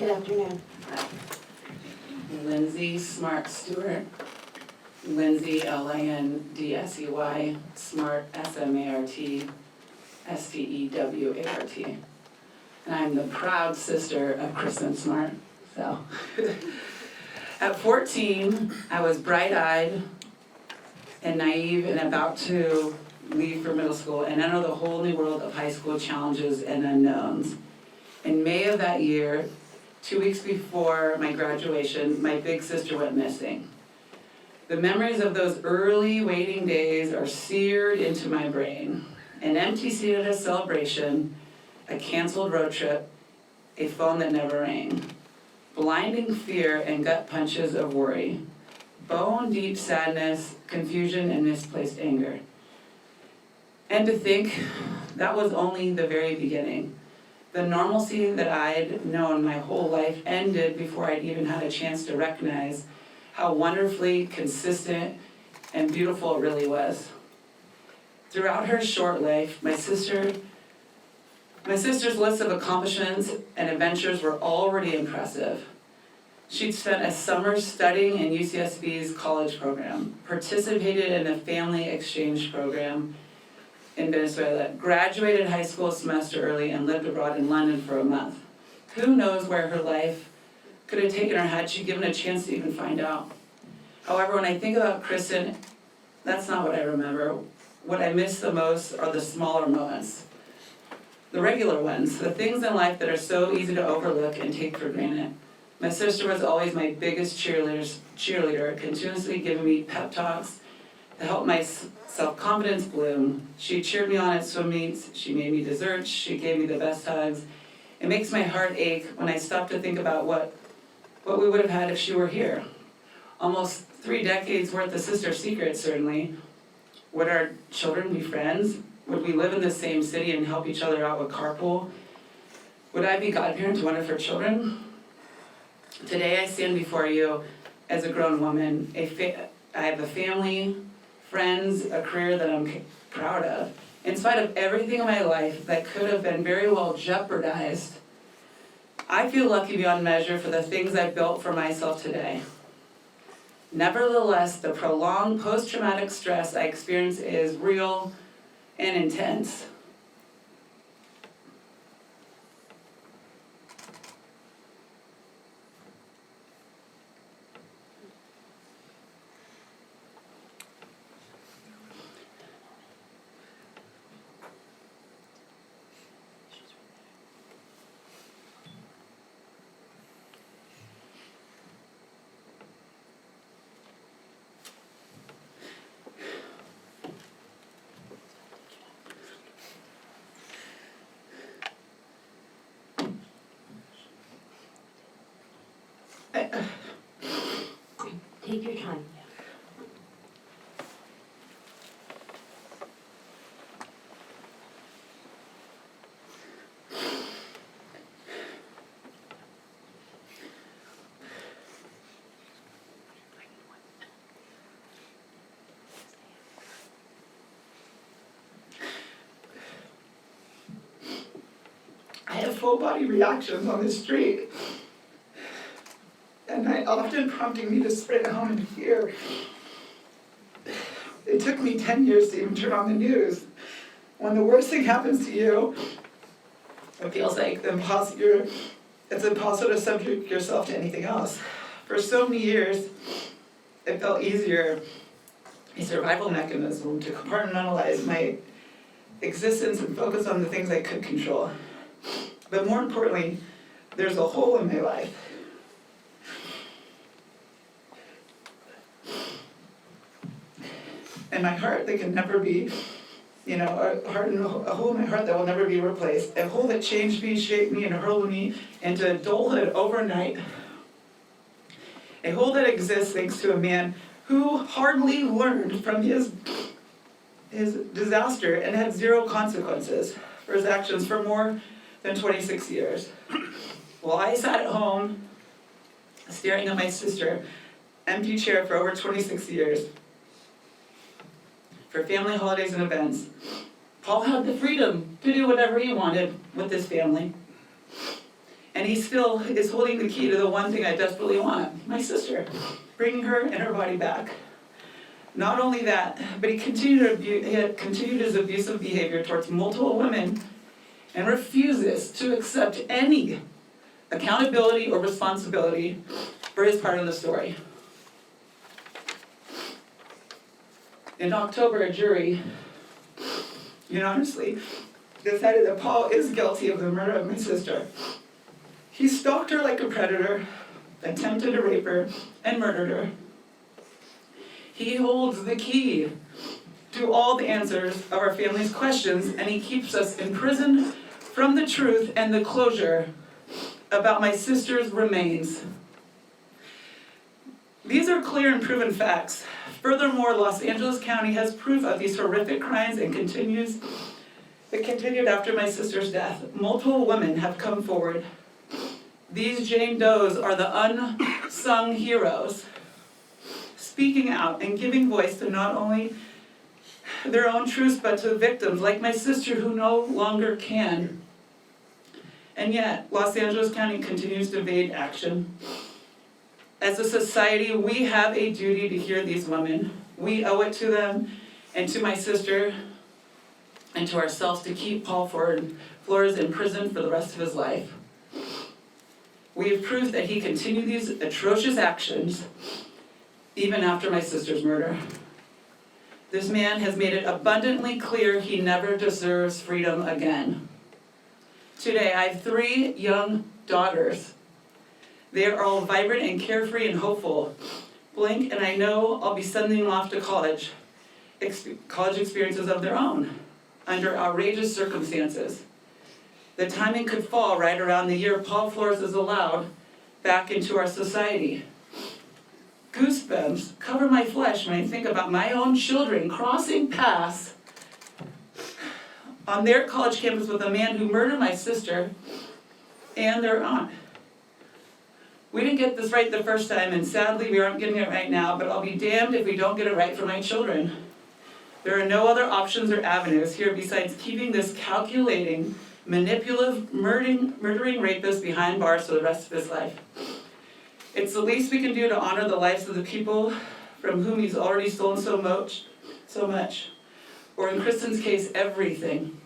Good afternoon. Lindsey Smart Stewart. Lindsey, Lindsey, Smart, S-M-A-R-T, S-T-E-W-A-R-T. And I'm the proud sister of Kristin Smart. So, at 14, I was bright-eyed and naive and about to leave for middle school and enter the whole new world of high school challenges and unknowns. In May of that year, 2 weeks before my graduation, my big sister went missing. The memories of those early waiting days are seared into my brain. An empty seat at a celebration, a canceled road trip, a phone that never rang. Blinding fear and gut punches of worry. Bone-deep sadness, confusion, and misplaced anger. And to think that was only the very beginning. The normalcy that I'd known my whole life ended before I'd even had a chance to recognize how wonderfully consistent and beautiful it really was. Throughout her short life, my sister's list of accomplishments and adventures were already impressive. She'd spent a summer studying in UCSB's college program, participated in a family exchange program in Venezuela, graduated high school a semester early, and lived abroad in London for a month. Who knows where her life could have taken her had she given a chance to even find out. However, when I think about Kristin, that's not what I remember. What I miss the most are the smaller moments. The regular ones, the things in life that are so easy to overlook and take for granted. My sister was always my biggest cheerleader, continuously giving me pep talks to help my self-confidence bloom. She cheered me on at swim meets, she made me desserts, she gave me the best hugs. It makes my heart ache when I stop to think about what we would have had if she were here. Almost 3 decades worth of sister secrets, certainly. Would our children be friends? Would we live in the same city and help each other out with carpool? Would I be godparent to one of her children? Today I stand before you as a grown woman. I have a family, friends, a career that I'm proud of. In spite of everything in my life that could have been very well jeopardized, I feel lucky beyond measure for the things I've built for myself today. Nevertheless, the prolonged post-traumatic stress I experience is real and intense. Take your time. I have full body reactions on the street, and night often prompting me to sprint home in fear. It took me 10 years to even turn on the news. When the worst thing happens to you, it feels like it's impossible to subject yourself to anything else. For so many years, it felt easier, a survival mechanism to compartmentalize my existence and focus on the things I could control. But more importantly, there's a hole in my life. And my heart that can never be, a hole in my heart that will never be replaced. A hole that changed me, shaped me, and hurled me into adulthood overnight. A hole that exists thanks to a man who hardly learned from his disaster and had zero consequences for his actions for more than 26 years. While I sat at home, staring at my sister, empty chair for over 26 years, for family holidays and events, Paul had the freedom to do whatever he wanted with his family. And he still is holding the key to the one thing I desperately want, my sister, bringing her and her body back. Not only that, but he had continued his abusive behavior towards multiple women and refuses to accept any accountability or responsibility for his part of the story. In October, a jury unanimously decided that Paul is guilty of the murder of my sister. He stalked her like a predator, attempted to rape her, and murdered her. He holds the key to all the answers of our family's questions, and he keeps us imprisoned from the truth and the closure about my sister's remains. These are clear and proven facts. Furthermore, Los Angeles County has proof of these horrific crimes and it continued after my sister's death. Multiple women have come forward. These Jane Does are the unsung heroes, speaking out and giving voice to not only their own truths, but to victims like my sister who no longer can. And yet, Los Angeles County continues to evade action. As a society, we have a duty to hear these women. We owe it to them and to my sister and to ourselves to keep Paul Flores in prison for the rest of his life. We have proof that he continued these atrocious actions even after my sister's murder. This man has made it abundantly clear he never deserves freedom again. Today, I have 3 young daughters. They are all vibrant and carefree and hopeful. Blink, and I know I'll be sending them off to college experiences of their own, under outrageous circumstances. The timing could fall right around the year Paul Flores is allowed back into our society. Goosebumps cover my flesh when I think about my own children crossing paths on their college campus with a man who murdered my sister and their aunt. We didn't get this right the first time, and sadly we aren't getting it right now, but I'll be damned if we don't get it right for my children. There are no other options or avenues here besides keeping this calculating, manipulative, murdering rapist behind bars for the rest of his life. It's the least we can do to honor the lives of the people from whom he's already stolen so much, or in Kristin's case, everything.